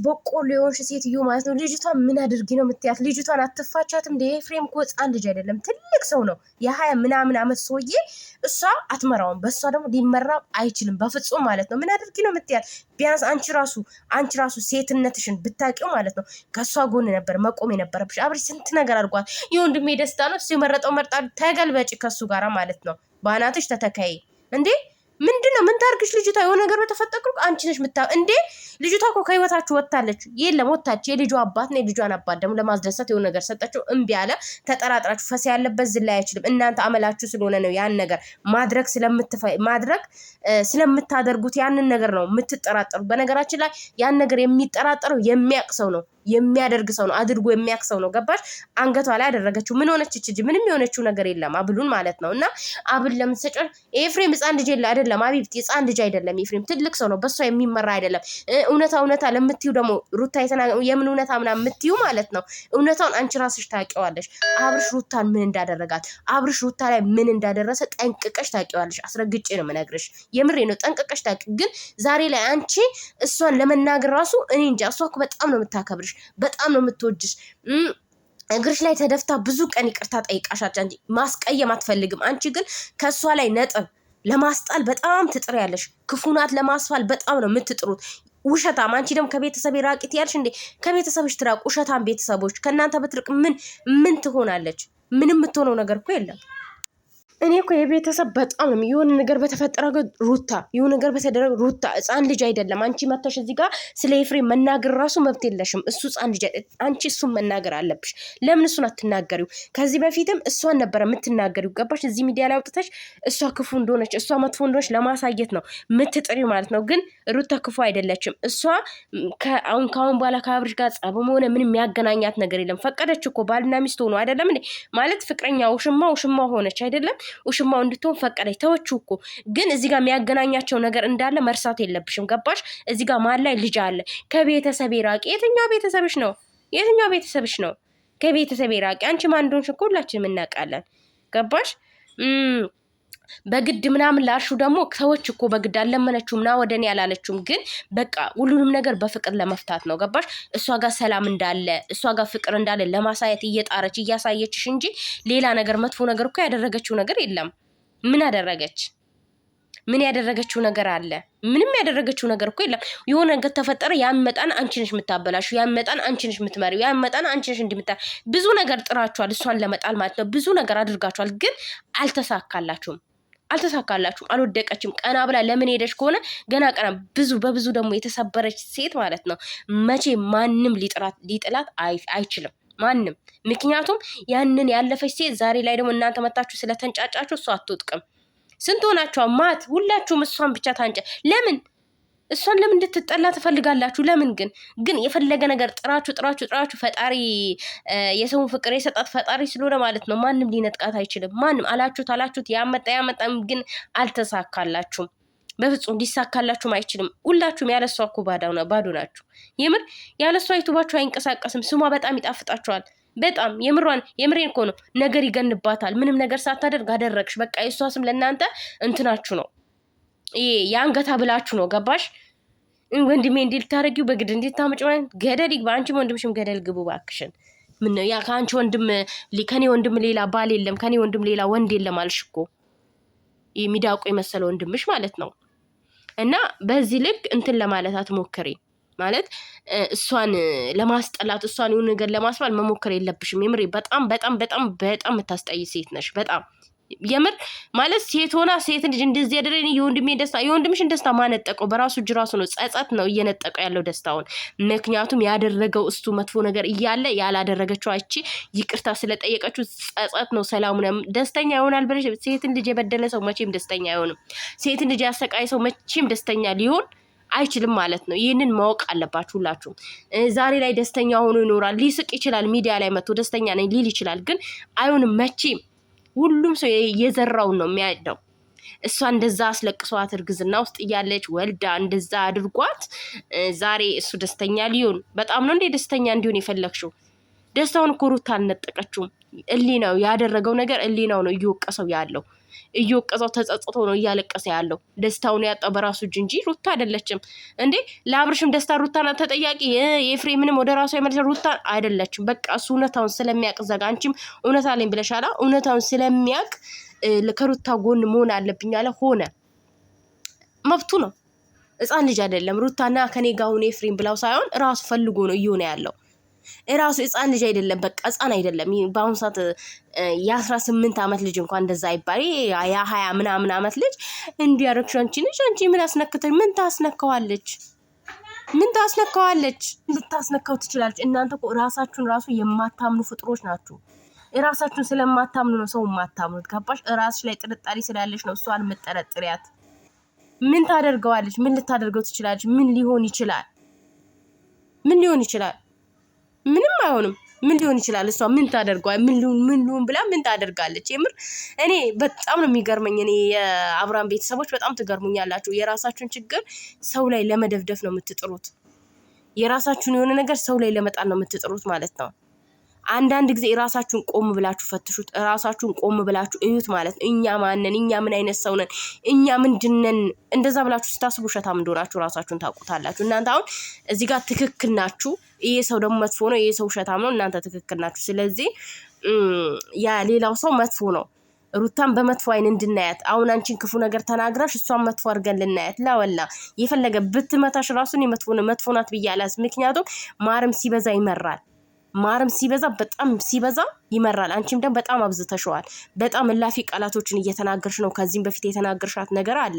በቆሎ የሆንሽ ሴትዮ ማለት ነው። ልጅቷን ምን አድርጊ ነው የምትያት? ልጅቷን አትፋቻትም እንዴ? ኤፍሬም እኮ ህፃን ልጅ አይደለም ትልቅ ሰው ነው። የ20 ምናምን ዓመት ሰውዬ። እሷ አትመራውም፣ በእሷ ደግሞ ሊመራ አይችልም በፍጹም ማለት ነው። ምን አድርጊ ነው የምትያት? ቢያንስ አንቺ ራሱ ሴትነትሽን ብታውቂው ማለት ነው ከእሷ ጎን ነበር መቆም የነበረብሽ። አብርሽ ስንት ነገር አድርጓል። የወንድሜ ደስታ ነው እሱ የመረጠው መርጣ፣ ተገልበጭ ከሱ ጋራ ማለት ነው። በአናትሽ ተተካይ እንዴ! ምንድነው? ምን ታርግሽ ልጅቷ? የሆነ ነገር በተፈጠሩ አንቺ ነሽ እንዴ? ልጅቷ እኮ ከህይወታችሁ ወጣለች። የለም ወጣች። የልጇ አባት ነው። የልጇን አባት ደግሞ ለማስደሰት የሆነ ነገር ሰጠችው፣ እምቢ አለ። ተጠራጥራችሁ ፈስ ያለበት ዝላይ አይችልም። እናንተ አመላችሁ ስለሆነ ነው ያን ነገር ማድረግ ስለምታደርጉት ያንን ነገር ነው የምትጠራጠሩት። በነገራችን ላይ ያን ነገር የሚጠራጠረው የሚያቅ ሰው ነው፣ የሚያደርግ ሰው ነው፣ አድርጎ የሚያቅ ሰው ነው። ገባሽ? አንገቷ ላይ ያደረገችው ምን ሆነች? እቺ ምንም የሆነችው ነገር የለም። አብሉን ማለት ነው። እና አብል ለምን ሰጨ? ኤፍሬም ህፃን ልጅ አይደለም። አቢብት ህፃን ልጅ አይደለም። ኤፍሬም ትልቅ ሰው ነው። በሷ የሚመራ አይደለም። እውነታ ለምትዩ ደግሞ ሩታ የምን እውነታ ምናምን የምትዩ ማለት ነው። እውነታውን አንቺ ራስሽ ታውቂዋለሽ። አብርሽ ሩታን ምን እንዳደረጋት፣ አብርሽ ሩታ ላይ ምን እንዳደረሰ ጠንቅቀሽ ታውቂዋለሽ። አስረግጬ ነው የምነግርሽ። የምሬ ነው። ጠንቅቀሽ ታውቂ። ግን ዛሬ ላይ አንቺ እሷን ለመናገር ራሱ እኔ እንጃ። እሷ እኮ በጣም ነው የምታከብርሽ፣ በጣም ነው የምትወድሽ። እግርሽ ላይ ተደፍታ ብዙ ቀን ይቅርታ ጠይቃሻች እንጂ ማስቀየም አትፈልግም። አንቺ ግን ከእሷ ላይ ነጥብ ለማስጣል በጣም ትጥሪያለሽ። ክፉናት ለማስፋል በጣም ነው የምትጥሩት። ውሸታም። አንቺ ደግሞ ከቤተሰብ ራቂት ያልሽ እንዴ? ከቤተሰብሽ ትራቅ። ውሸታም ቤተሰቦች። ከእናንተ በትርቅ ምን ትሆናለች? ምንም የምትሆነው ነገር እኮ የለም። እኔ እኮ የቤተሰብ በጣም ነው የሆነ ነገር በተፈጠረ ሩታ የሆነ ነገር በተደረገ ሩታ ህፃን ልጅ አይደለም። አንቺ መተሽ እዚህ ጋር ስለ ኤፍሬም መናገር ራሱ መብት የለሽም። እሱ ህፃን ልጅ አንቺ እሱን መናገር አለብሽ። ለምን እሱን አትናገሪው? ከዚህ በፊትም እሷን ነበረ የምትናገሪው። ገባሽ? እዚህ ሚዲያ ላይ አውጥተሽ እሷ ክፉ እንደሆነች እሷ መጥፎ እንደሆነች ለማሳየት ነው የምትጥሪው ማለት ነው። ግን ሩታ ክፉ አይደለችም። እሷ ከአሁን በኋላ ከአብርሽ ጋር ጸብም ሆነ ምንም የሚያገናኛት ነገር የለም። ፈቀደች እኮ ባልና ሚስት ሆኖ አይደለም እንዴ? ማለት ፍቅረኛ ውሽማ ሆነች አይደለም? ውሽማው እንድትሆን ፈቀደች። ተወችው እኮ። ግን እዚህ ጋር የሚያገናኛቸው ነገር እንዳለ መርሳት የለብሽም። ገባሽ? እዚህ ጋር መሀል ላይ ልጅ አለ። ከቤተሰብ ራቂ። የትኛው ቤተሰብሽ ነው? ከቤተሰብ ራቂ። አንቺ ማን እንደሆንሽ እኮ ሁላችንም እናውቃለን። ገባሽ? በግድ ምናምን ላልሹ ደግሞ ሰዎች እኮ በግድ አለመነችውም ና ወደ እኔ ያላለችውም። ግን በቃ ሁሉንም ነገር በፍቅር ለመፍታት ነው። ገባሽ? እሷ ጋር ሰላም እንዳለ እሷ ጋር ፍቅር እንዳለ ለማሳየት እየጣረች እያሳየችሽ እንጂ ሌላ ነገር መጥፎ ነገር እኮ ያደረገችው ነገር የለም። ምን አደረገች? ምን ያደረገችው ነገር አለ? ምንም ያደረገችው ነገር እኮ የለም። የሆነ ነገር ተፈጠረ፣ ያመጣን አንቺ ነሽ የምታበላሹ፣ ያመጣን አንቺ ነሽ የምትመሪው፣ ያመጣን አንቺ ነሽ ብዙ ነገር ጥራችኋል፣ እሷን ለመጣል ማለት ነው። ብዙ ነገር አድርጋችኋል፣ ግን አልተሳካላችሁም። አልወደቀችም። ቀና ብላ ለምን ሄደች ከሆነ ገና ቀና በብዙ ደግሞ የተሰበረች ሴት ማለት ነው። መቼ ማንም ሊጥላት አይችልም ማንም። ምክንያቱም ያንን ያለፈች ሴት ዛሬ ላይ ደግሞ እናንተ መታችሁ ስለተንጫጫችሁ እሷ አትወጥቅም። ስንት ሆናችኋል? ማት ሁላችሁም እሷን ብቻ ለምን እሷን ለምን እንድትጠላ ትፈልጋላችሁ? ለምን ግን የፈለገ ነገር ጥራችሁ ፈጣሪ የሰውን ፍቅር የሰጣት ፈጣሪ ስለሆነ ማለት ነው። ማንም ሊነጥቃት አይችልም። ማንም አላችሁት ያመጣ ግን አልተሳካላችሁም። በፍጹም ሊሳካላችሁም አይችልም። ሁላችሁም ያለሷ እኮ ባዶ ናችሁ። የምር ያለሷ ዩቱባችሁ አይንቀሳቀስም። ስሟ በጣም ይጣፍጣችኋል። በጣም የምሬን እኮ ነው። ነገር ይገንባታል። ምንም ነገር ሳታደርግ አደረግሽ። በቃ የሷ ስም ለእናንተ እንትናችሁ ነው። የአንገታ ብላችሁ ነው። ገባሽ? ወንድሜ እንዴት ልታረጊው በግድ እንዴት ታመጪው? ገደል ይግባ። አንቺም ወንድምሽም ገደል ግቡ ባክሽን። ምን ነው ያ ከአንቺ ከኔ ወንድም ሌላ ባል የለም፣ ከኔ ወንድም ሌላ ወንድ የለም አልሽ እኮ። የሚዳቁ የመሰለ ወንድምሽ ማለት ነው። እና በዚህ ልክ እንትን ለማለት አትሞክሪ። ማለት እሷን ለማስጠላት እሷን የሆነ ነገር ለማስባል መሞከር የለብሽም። የምሬ በጣም የምታስጠይ ሴት ነሽ። በጣም የምር ማለት ሴት ሆና ሴት ልጅ እንደዚህ ያደረኝ የወንድምሽን ደስታ ማነጠቀው? በራሱ እጅ ራሱ ነው። ጸጸት ነው እየነጠቀው ያለው ደስታውን። ምክንያቱም ያደረገው እሱ መጥፎ ነገር እያለ ያላደረገችው አይቺ ይቅርታ ስለጠየቀችው ጸጸት ነው። ሰላሙን ደስተኛ ይሆናል ብለሽ ሴትን ልጅ የበደለ ሰው መቼም ደስተኛ አይሆንም። ሴትን ልጅ ያሰቃይ ሰው መቼም ደስተኛ ሊሆን አይችልም ማለት ነው። ይህንን ማወቅ አለባችሁ ሁላችሁም። ዛሬ ላይ ደስተኛ ሆኖ ይኖራል። ሊስቅ ይችላል። ሚዲያ ላይ መጥቶ ደስተኛ ነኝ ሊል ይችላል። ግን አይሆንም መቼም። ሁሉም ሰው የዘራውን ነው የሚያጭደው። እሷ እንደዛ አስለቅሷት እርግዝና ውስጥ እያለች ወልዳ እንደዛ አድርጓት ዛሬ እሱ ደስተኛ ሊሆን በጣም ነው እንዴ ደስተኛ እንዲሆን የፈለግሽው? ደስታውን እኮ ሩታ አልነጠቀችውም። ነው ያደረገው ነገር ነው እየወቀሰው ያለው። እየወቀሰው ተጸጽቶ ነው እያለቀሰ ያለው። ደስታውን ያጣው በራሱ እጅ እንጂ ሩታ አይደለችም እንዴ። ለአብርሽም ደስታ ሩታ ናት ተጠያቂ። የኤፍሬምንም ወደ ራሱ የመለሰ ሩታ አይደለችም። በቃ እሱ እውነታውን ስለሚያውቅ ዘጋ። አንቺም እውነት አለኝ ብለሻላ። እውነታውን ስለሚያውቅ ከሩታ ጎን መሆን አለብኝ አለ። ሆነ፣ መብቱ ነው። ሕፃን ልጅ አይደለም። ሩታና ከኔ ጋር ሁን ኤፍሬም ብላው ሳይሆን ራሱ ፈልጎ ነው እየሆነ ያለው። ራሱ ሕፃን ልጅ አይደለም። በቃ ሕፃን አይደለም። በአሁኑ ሰዓት የ18 ዓመት ልጅ እንኳን እንደዛ አይባል። የ20 ምናምን ዓመት ልጅ እንዲያረክሽ አንቺ ነሽ። አንቺ ምን አስነክተሽ? ምን ታስነካዋለች? ምን ታስነካዋለች? ልታስነካው ትችላለች። እናንተ እኮ ራሳችሁን ራሱ የማታምኑ ፍጥሮች ናችሁ። ራሳችሁን ስለማታምኑ ነው ሰው የማታምኑት። ገባሽ? ራስሽ ላይ ጥርጣሬ ስላለሽ ነው እሷን የምትጠረጥሪያት። ምን ታደርገዋለች? ምን ልታደርገው ትችላለች? ምን ሊሆን ይችላል? ምን ሊሆን ይችላል? ምንም አይሆንም። ምን ሊሆን ይችላል? እሷ ምን ታደርገዋል? ምን ሊሆን ብላ ምን ታደርጋለች? የምር እኔ በጣም ነው የሚገርመኝ። እኔ የአብርሃም ቤተሰቦች በጣም ትገርሙኛላችሁ። የራሳችሁን ችግር ሰው ላይ ለመደፍደፍ ነው የምትጥሩት። የራሳችሁን የሆነ ነገር ሰው ላይ ለመጣል ነው የምትጥሩት ማለት ነው። አንዳንድ ጊዜ ራሳችሁን ቆም ብላችሁ ፈትሹት። ራሳችሁን ቆም ብላችሁ እዩት ማለት ነው። እኛ ማነን? እኛ ምን አይነት ሰው ነን? እኛ ምንድነን? እንደዛ ብላችሁ ስታስቡ ውሸታም እንደሆናችሁ ራሳችሁን ታውቁታላችሁ። እናንተ አሁን እዚህ ጋር ትክክል ናችሁ። ይሄ ሰው ደግሞ መጥፎ ነው፣ ይሄ ሰው ውሸታም ነው። እናንተ ትክክል ናችሁ። ስለዚህ ያ ሌላው ሰው መጥፎ ነው። ሩታን በመጥፎ አይን እንድናያት አሁን አንቺን ክፉ ነገር ተናግራሽ እሷን መጥፎ አድርገን ልናያት ላወላ የፈለገ ብትመታሽ ራሱን መጥፎ ናት ብያለሁ። ምክንያቱም ማርም ሲበዛ ይመራል። ማርም ሲበዛ በጣም ሲበዛ ይመራል። አንቺም ደግሞ በጣም አብዝተሽዋል። በጣም እላፊ ቃላቶችን እየተናገርሽ ነው። ከዚህም በፊት የተናገርሻት ነገር አለ።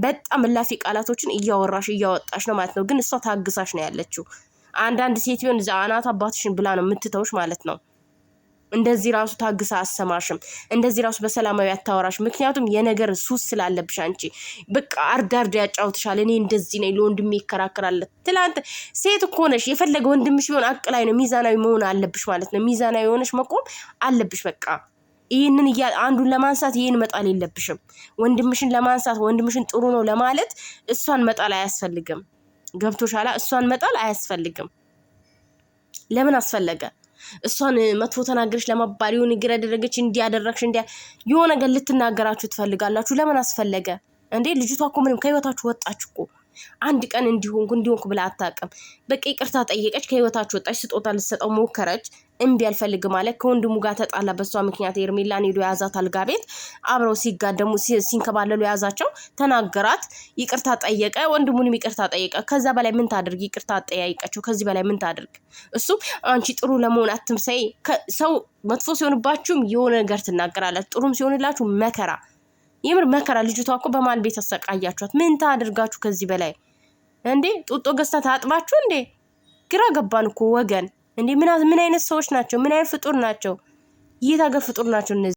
በጣም እላፊ ቃላቶችን እያወራሽ እያወጣሽ ነው ማለት ነው። ግን እሷ ታግሳሽ ነው ያለችው። አንዳንድ ሴት ቢሆን እዛ አናት አባትሽን ብላ ነው የምትተውሽ ማለት ነው። እንደዚህ ራሱ ታግሳ አሰማሽም። እንደዚህ ራሱ በሰላማዊ አታወራሽ። ምክንያቱም የነገር ሱስ ስላለብሽ አንቺ በቃ አርዳርዳ ያጫውትሻል። እኔ እንደዚህ ነኝ፣ ለወንድሜ ይከራከራል። ትላንት ሴት እኮ ነሽ። የፈለገ ወንድምሽ ቢሆን አቅላይ ነው። ሚዛናዊ መሆን አለብሽ ማለት ነው። ሚዛናዊ የሆነሽ መቆም አለብሽ። በቃ ይህንን አንዱን ለማንሳት ይህን መጣል የለብሽም። ወንድምሽን ለማንሳት ወንድምሽን ጥሩ ነው ለማለት እሷን መጣል አያስፈልግም። ገብቶሻላ? እሷን መጣል አያስፈልግም። ለምን አስፈለገ? እሷን መጥፎ ተናገርሽ ለማባል የሆነ ነገር ያደረገች እንዲያደረግሽ የሆነ ነገር ልትናገራችሁ ትፈልጋላችሁ። ለምን አስፈለገ እንዴ? ልጅቷ እኮ ምንም ከህይወታችሁ ወጣች እኮ። አንድ ቀን እንዲሆንኩ ብላ አታውቅም። በቃ ይቅርታ ጠየቀች፣ ከህይወታችሁ ወጣች። ስጦታ ልትሰጠው ሞከረች፣ እምቢ አልፈልግም ማለት ከወንድሙ ጋር ተጣላ። በሷ ምክንያት ኤርሜላን ሄዶ ያዛት አልጋ ቤት። አብረው ሲጋደሙ ሲንከባለሉ ያዛቸው፣ ተናገራት፣ ይቅርታ ጠየቀ። ወንድሙንም ይቅርታ ጠየቀ። ከዛ በላይ ምን ታደርግ? ይቅርታ ጠያይቀችው። ከዚህ በላይ ምን ታደርግ? እሱ አንቺ ጥሩ ለመሆን አትምሰይ። ሰው መጥፎ ሲሆንባችሁም የሆነ ነገር ትናገራላችሁ፣ ጥሩም ሲሆንላችሁ መከራ፣ የምር መከራ። ልጅቷ እኮ በማል ቤት አሰቃያችኋት። ምን ታደርጋችሁ ከዚህ በላይ እንዴ? ጡጦ ገዝታ ታጥባችሁ እንዴ? ግራ ገባን እኮ ወገን። እንዴ ምን አይነት ሰዎች ናቸው? ምን አይነት ፍጡር ናቸው? የት ሀገር ፍጡር ናቸው እነዚህ?